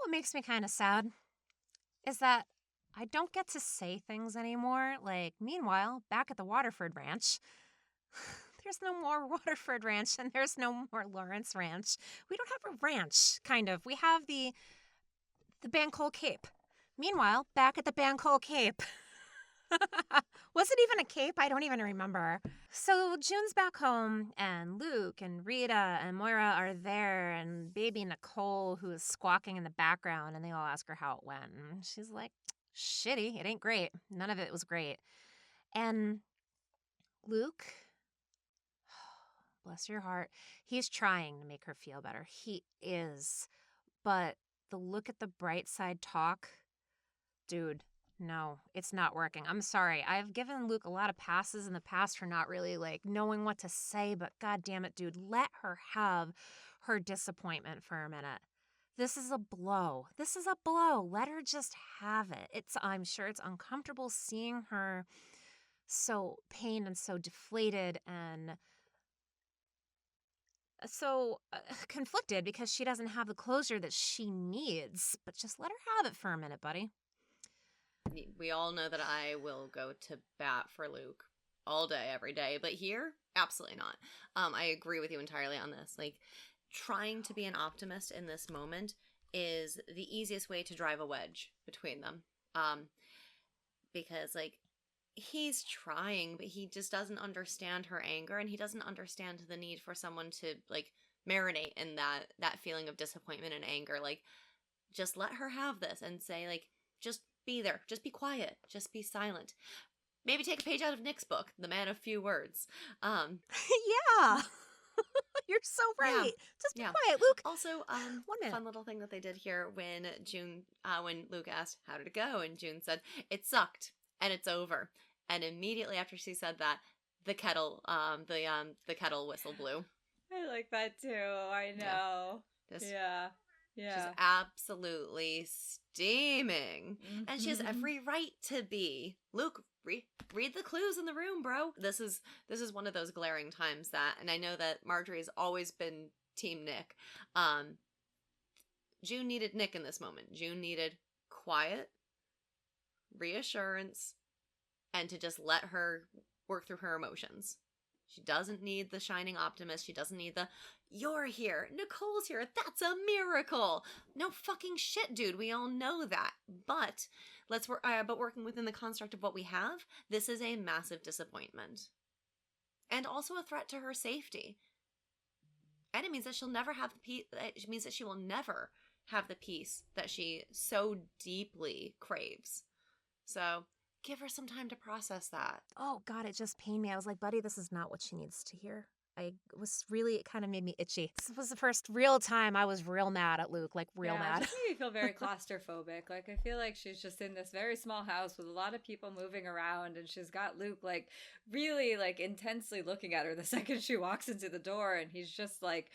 what makes me kind of sad? Is that I don't get to say things anymore. Like, meanwhile, back at the Waterford Ranch, there's no more Waterford Ranch and there's no more Lawrence Ranch. We don't have a ranch, kind of. We have the Bancoal Cape. Meanwhile, back at the Bancoal Cape. Was it even a cape? I don't even remember. So June's back home, and Luke and Rita and Moira are there, and baby Nicole, who is squawking in the background, and they all ask her how it went. And she's like, shitty. It ain't great. None of it was great. And Luke, bless your heart, he's trying to make her feel better. He is. But the look at the bright side talk, dude, no, it's not working. I'm sorry. I've given Luke a lot of passes in the past for not really like knowing what to say, but god damn it, dude, let her have her disappointment for a minute. This is a blow. This is a blow. Let her just have it. I'm sure it's uncomfortable seeing her so pained and so deflated and so conflicted because she doesn't have the closure that she needs. But just let her have it for a minute, buddy. We all know that I will go to bat for Luke all day, every day. But here, absolutely not. I agree with you entirely on this. Like, trying to be an optimist in this moment is the easiest way to drive a wedge between them. Because, like, he's trying, but he just doesn't understand her anger, and he doesn't understand the need for someone to, like, marinate in that feeling of disappointment and anger. Like, just let her have this and say, like, just be there. Just be quiet. Just be silent. Maybe take a page out of Nick's book, The Man of Few Words. Yeah. You're so right. Yeah. Just be quiet, Luke. Also, 1 minute. Fun little thing that they did here when when Luke asked, how did it go? And June said, it sucked and it's over. And immediately after she said that, the kettle whistle blew. I like that too. I know. Yeah. She's absolutely steaming. Mm-hmm. And she has every right to be. Luke, read the clues in the room, bro. This is one of those glaring times that, and I know that Marjorie's always been Team Nick. June needed Nick in this moment. June needed quiet, reassurance, and to just let her work through her emotions. She doesn't need the shining optimist. She doesn't need the, you're here, Nicole's here, that's a miracle. No fucking shit, dude. We all know that. But working within the construct of what we have, this is a massive disappointment. And also a threat to her safety. And it means that she'll never have the peace. It means that she will never have the peace that she so deeply craves. So give her some time to process that. Oh, God, it just pained me. I was like, buddy, this is not what she needs to hear. It kind of made me itchy. This was the first real time I was real mad at Luke, like real mad. It just made me feel very claustrophobic. Like, I feel like she's just in this very small house with a lot of people moving around, and she's got Luke, like, really, like, intensely looking at her the second she walks into the door, and he's just, like,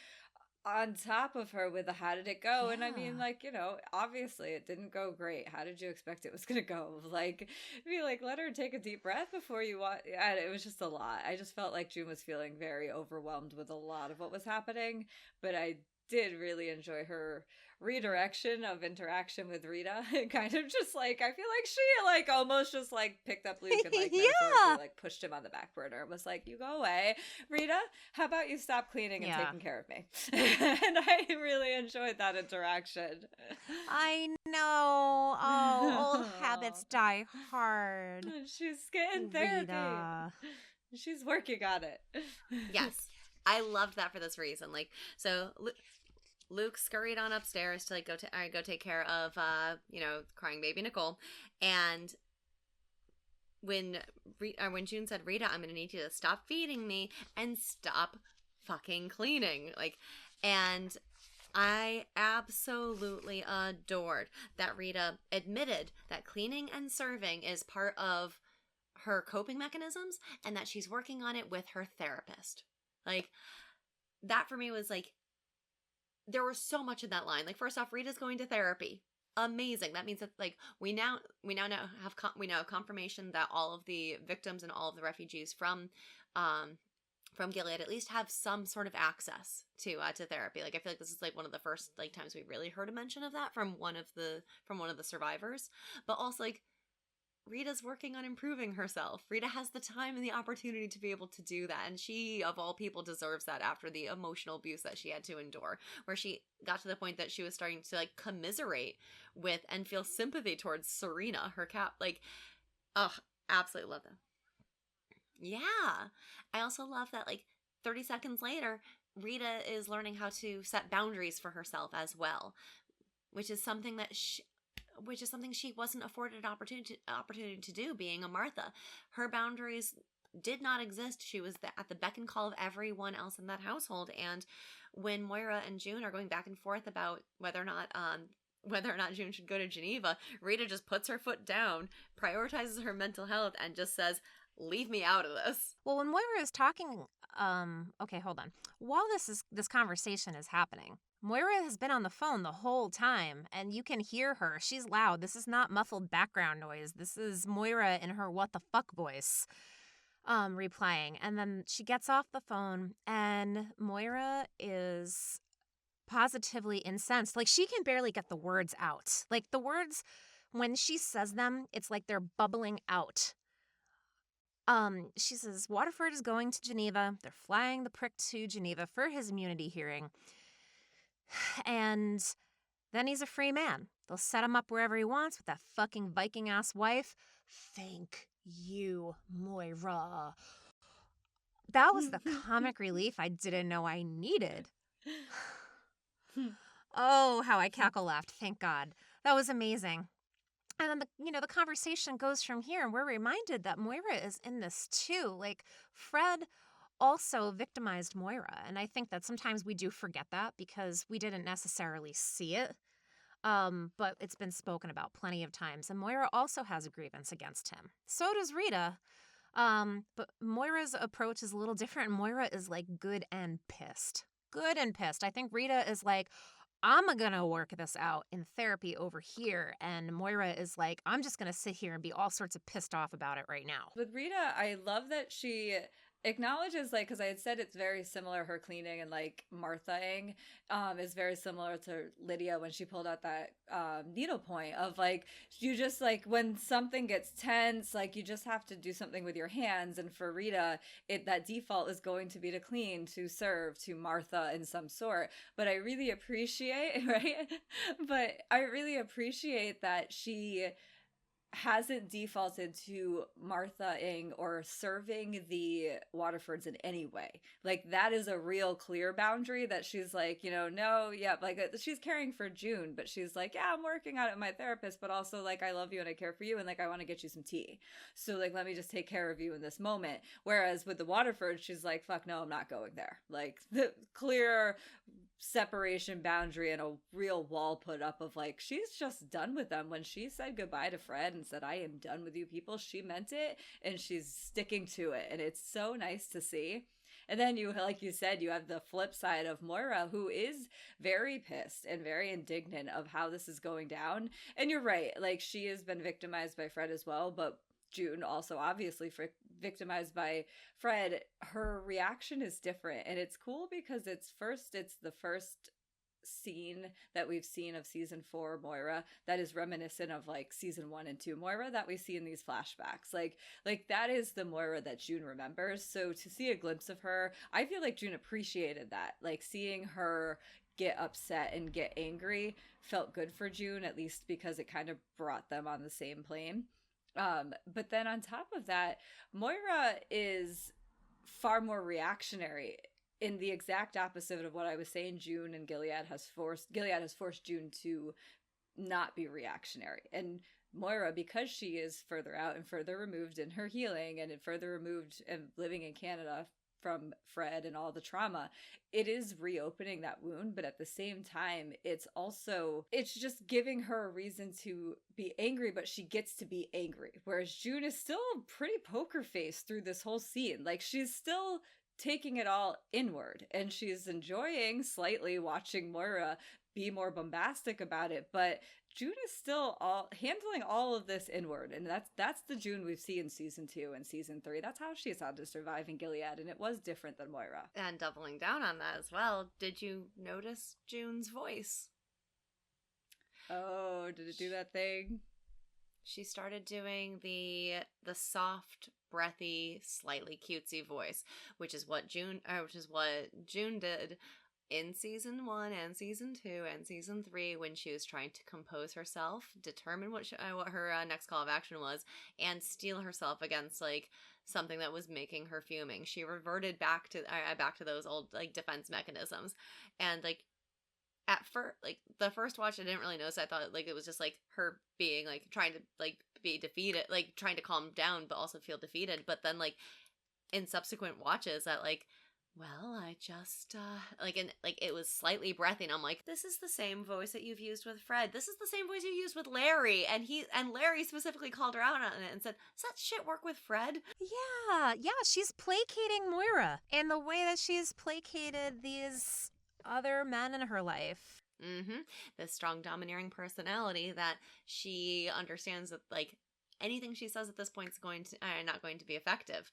on top of her with the how did it go? Yeah. And I mean, like, you know, obviously it didn't go great. How did you expect it was gonna go? Like, be like, let her take a deep breath before you want. And it was just a lot. I just felt like June was feeling very overwhelmed with a lot of what was happening, but I did really enjoy her redirection of interaction with Rita. Kind of just like, I feel like she like almost just like picked up Luke and like metaphorically like pushed him on the back burner. It was like, you go away, Rita, how about you stop cleaning and taking care of me? And I really enjoyed that interaction. I know. Oh, old habits die hard. She's getting therapy. Rita. She's working on it. Yes. I loved that for this reason. Like, so Luke scurried on upstairs to like go take care of crying baby Nicole, and when June said, Rita, I'm gonna need you to stop feeding me and stop fucking cleaning, like, and I absolutely adored that Rita admitted that cleaning and serving is part of her coping mechanisms and that she's working on it with her therapist. Like, that for me was like, there was so much in that line. Like, first off, Rita's going to therapy. Amazing. That means that like we now have confirmation that all of the victims and all of the refugees from Gilead at least have some sort of access to therapy. Like I feel like this is like one of the first like times we really heard a mention of that from one of the survivors. But also like Rita's working on improving herself. Rita has the time and the opportunity to be able to do that. And she, of all people, deserves that after the emotional abuse that she had to endure, where she got to the point that she was starting to like commiserate with and feel sympathy towards Serena, her cat. Like, ugh, absolutely love that. Yeah. I also love that, like, 30 seconds later, Rita is learning how to set boundaries for herself as well, which is something that she wasn't afforded an opportunity to do being a Martha. Her boundaries did not exist. She was at the beck and call of everyone else in that household. And when Moira and June are going back and forth about whether or not June should go to Geneva, Rita just puts her foot down, prioritizes her mental health, and just says, leave me out of this. Well, when Moira is talking, okay, hold on. While this conversation is happening, Moira has been on the phone the whole time, and you can hear her. She's loud. This is not muffled background noise. This is Moira in her what the fuck voice, replying. And then she gets off the phone, and Moira is positively incensed. Like, she can barely get the words out. Like, the words, when she says them, it's like they're bubbling out. She says, Waterford is going to Geneva. They're flying the prick to Geneva for his immunity hearing. And then he's a free man. They'll set him up wherever he wants with that fucking Viking-ass wife. Thank you, Moira. That was the comic relief I didn't know I needed. Oh, how I cackle laughed. Thank God. That was amazing. And then the conversation goes from here, and we're reminded that Moira is in this too. Like, Fred also victimized Moira, and I think that sometimes we do forget that because we didn't necessarily see it. But it's been spoken about plenty of times, and Moira also has a grievance against him. So does Rita. But Moira's approach is a little different. Moira is like good and pissed. Good and pissed. I think Rita is like, I'm gonna work this out in therapy over here. And Moira is like, I'm just gonna sit here and be all sorts of pissed off about it right now. With Rita, I love that she acknowledges, like, because I had said it's very similar, her cleaning and like Marthaing is very similar to Lydia when she pulled out that needle point of like, you just like, when something gets tense, like you just have to do something with your hands. And for Rita, that default is going to be to clean, to serve, to Martha in some sort. But I really appreciate, right? But I really appreciate that she hasn't defaulted to Martha-ing or serving the Waterfords in any way. Like, that is a real clear boundary that she's like, no, yeah, like, she's caring for June, but she's like, yeah, I'm working on it with my therapist, but also, like, I love you and I care for you, and, like, I want to get you some tea. So, like, let me just take care of you in this moment. Whereas with the Waterfords, she's like, fuck no, I'm not going there. Like, the clear separation boundary and a real wall put up of like, she's just done with them. When she said goodbye to Fred and said, I am done with you people, she meant it, and she's sticking to it, and it's so nice to see. And then you, like you said, you have the flip side of Moira, who is very pissed and very indignant of how this is going down. And you're right, like, she has been victimized by Fred as well, but June also obviously victimized by Fred. Her reaction is different, and it's cool because it's the first scene that we've seen of season 4 Moira that is reminiscent of like season 1 and 2 Moira that we see in these flashbacks. Like that is the Moira that June remembers. So to see a glimpse of her, I feel like June appreciated that. Like, seeing her get upset and get angry felt good for June, at least because it kind of brought them on the same plane. But then on top of that, Moira is far more reactionary, in the exact opposite of what I was saying. June and Gilead has forced June to not be reactionary. And Moira, because she is further out and further removed in her healing and further removed and living in Canada from Fred and all the trauma, it is reopening that wound, but at the same time, it's just giving her a reason to be angry, but she gets to be angry. Whereas June is still pretty poker faced through this whole scene. Like, she's still taking it all inward, and she's enjoying slightly watching Moira be more bombastic about it, but June is still all handling all of this inward, and that's the June we've seen in season 2 and season 3. That's how she's had to survive in Gilead, and it was different than Moira. And doubling down on that as well, did you notice June's voice? Oh, did it do that thing? She started doing the soft, breathy, slightly cutesy voice, which is what June did in season 1 and season 2 and season 3 when she was trying to compose herself, determine what her next call of action was, and steel herself against like something that was making her fuming. She reverted back to those old like defense mechanisms, and like at first, like the first watch, I didn't really notice. I thought like it was just like her being like trying to like be defeated, like trying to calm down, but also feel defeated. But then like in subsequent watches, that like, well, I just it was slightly breathy, and I'm like, this is the same voice that you've used with Fred. This is the same voice you used with Larry, and Larry specifically called her out on it and said, "Does that shit work with Fred?" Yeah, she's placating Moira in the way that she's placated these other men in her life. Mm-hmm. This strong, domineering personality that she understands that like anything she says at this point is not going to be effective.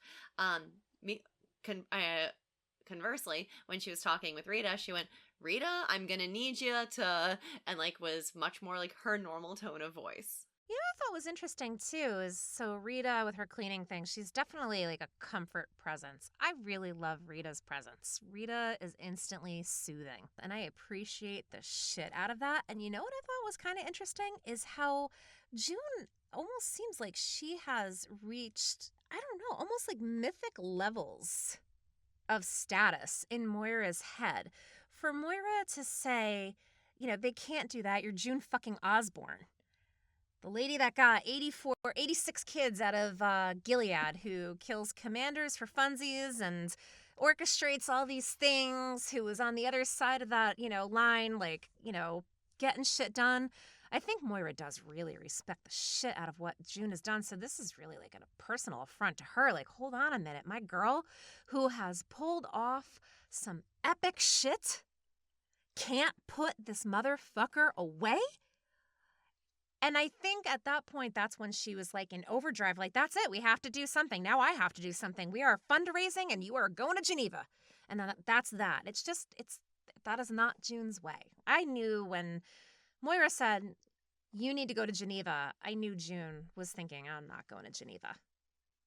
Conversely, when she was talking with Rita, she went, "Rita, I'm gonna need you to," and like was much more like her normal tone of voice. You know what I thought was interesting too is so Rita with her cleaning thing, she's definitely like a comfort presence. I really love Rita's presence. Rita is instantly soothing, and I appreciate the shit out of that. And you know what I thought was kind of interesting is how June almost seems like she has reached, I don't know, almost like mythic levels of status in Moira's head. For Moira to say, they can't do that, you're June fucking Osborne. The lady that got 86 kids out of Gilead, who kills commanders for funsies and orchestrates all these things, who was on the other side of that, line, like, getting shit done. I think Moira does really respect the shit out of what June has done. So this is really like a personal affront to her. Like, hold on a minute. My girl who has pulled off some epic shit can't put this motherfucker away? And I think at that point, that's when she was like in overdrive, like, that's it. We have to do something. Now I have to do something. We are fundraising and you are going to Geneva. And that's that. That is not June's way. I knew when Moira said, you need to go to Geneva, I knew June was thinking, I'm not going to Geneva.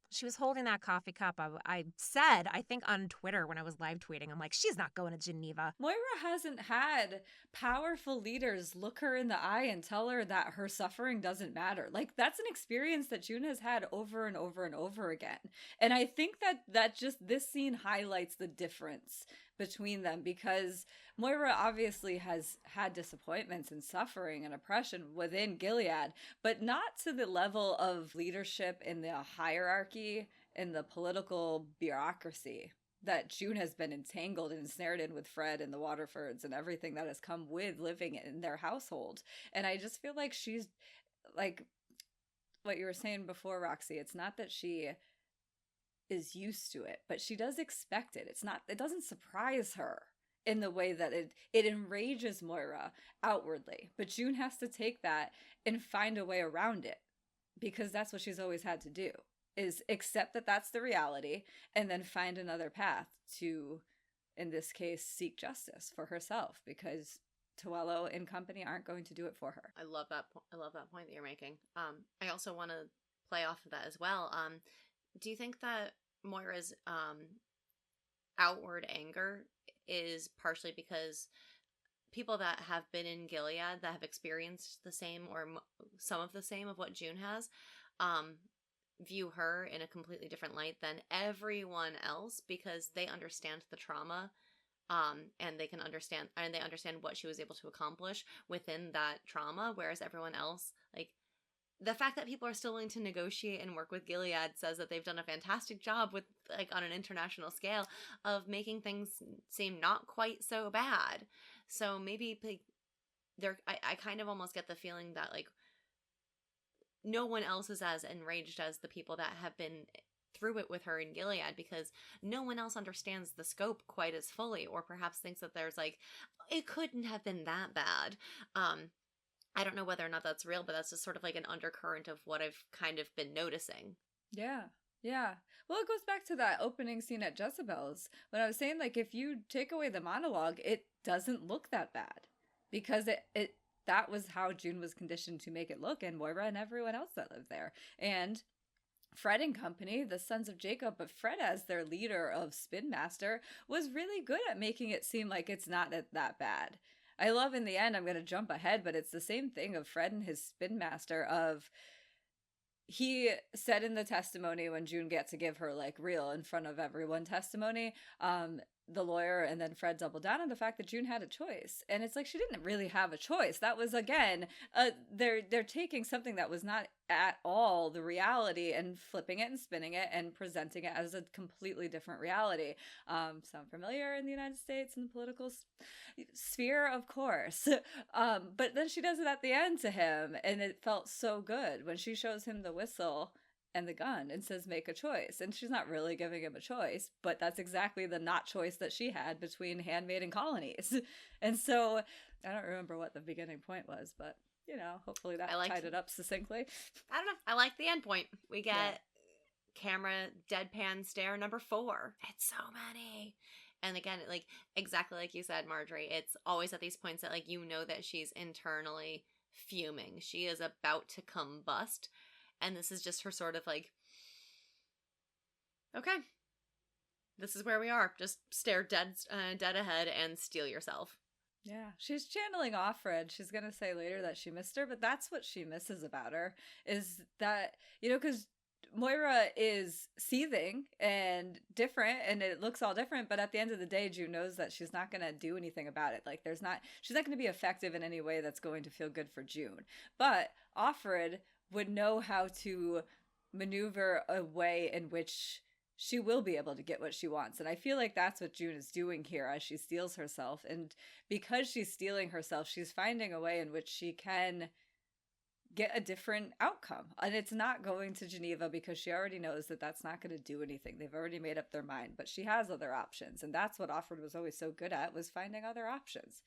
She was holding that coffee cup. I said, I think on Twitter when I was live tweeting, I'm like, she's not going to Geneva. Moira hasn't had powerful leaders look her in the eye and tell her that her suffering doesn't matter. Like, that's an experience that June has had over and over and over again. And I think that just this scene highlights the difference between them, because Moira obviously has had disappointments and suffering and oppression within Gilead, but not to the level of leadership in the hierarchy and the political bureaucracy that June has been entangled and ensnared in with Fred and the Waterfords and everything that has come with living in their household. And I just feel like she's like what you were saying before, Roxy. It's not that she is used to it, but she does expect it. It doesn't surprise her in the way that it enrages Moira outwardly. But June has to take that and find a way around it, because that's what she's always had to do, is accept that that's the reality and then find another path to, in this case, seek justice for herself, because Tuello and company aren't going to do it for her. I love that point that you're making. I also want to play off of that as well. Do you think that Moira's outward anger is partially because people that have been in Gilead that have experienced the same or some of the same of what June has view her in a completely different light than everyone else, because they understand the trauma and they understand what she was able to accomplish within that trauma, whereas everyone else, like, the fact that people are still willing to negotiate and work with Gilead says that they've done a fantastic job with, like, on an international scale of making things seem not quite so bad. So maybe like, I kind of almost get the feeling that like no one else is as enraged as the people that have been through it with her in Gilead, because no one else understands the scope quite as fully, or perhaps thinks that there's like, it couldn't have been that bad. I don't know whether or not that's real, but that's just sort of like an undercurrent of what I've kind of been noticing. Yeah. Yeah. Well, it goes back to that opening scene at Jezebel's when I was saying, like, if you take away the monologue, it doesn't look that bad because that was how June was conditioned to make it look, and Moira and everyone else that lived there. And Fred and company, the sons of Jacob, but Fred as their leader of Spin Master was really good at making it seem like it's not that bad. I love in the end, I'm going to jump ahead, but it's the same thing of Fred and his Spin Master of, he said in the testimony when June gets to give her like real in front of everyone testimony, the lawyer and then Fred doubled down on the fact that June had a choice. And it's like, she didn't really have a choice. That was, again, they're taking something that was not at all the reality and flipping it and spinning it and presenting it as a completely different reality. Sound familiar in the United States in the political sphere? Of course. But then she does it at the end to him, and it felt so good when she shows him the whistle and the gun and says, make a choice. And she's not really giving him a choice, but that's exactly the not choice that she had between Handmaid and Colonies. And so I don't remember what the beginning point was, but you know, hopefully that tied it up succinctly. I don't know. I like the end point. We get camera deadpan stare number 4. It's so many. And again, like exactly like you said, Marjorie, it's always at these points that like you know that she's internally fuming. She is about to combust. And this is just her sort of like, okay, this is where we are. Just stare dead ahead and steel yourself. Yeah, she's channeling Offred. She's going to say later that she missed her, but that's what she misses about her, is that, you know, because Moira is seething and different and it looks all different, but at the end of the day, June knows that she's not going to do anything about it. Like she's not going to be effective in any way that's going to feel good for June. But Offred would know how to maneuver a way in which she will be able to get what she wants. And I feel like that's what June is doing here as she steals herself. And because she's stealing herself, she's finding a way in which she can get a different outcome. And it's not going to Geneva because she already knows that that's not going to do anything. They've already made up their mind, but she has other options. And that's what Offred was always so good at, was finding other options.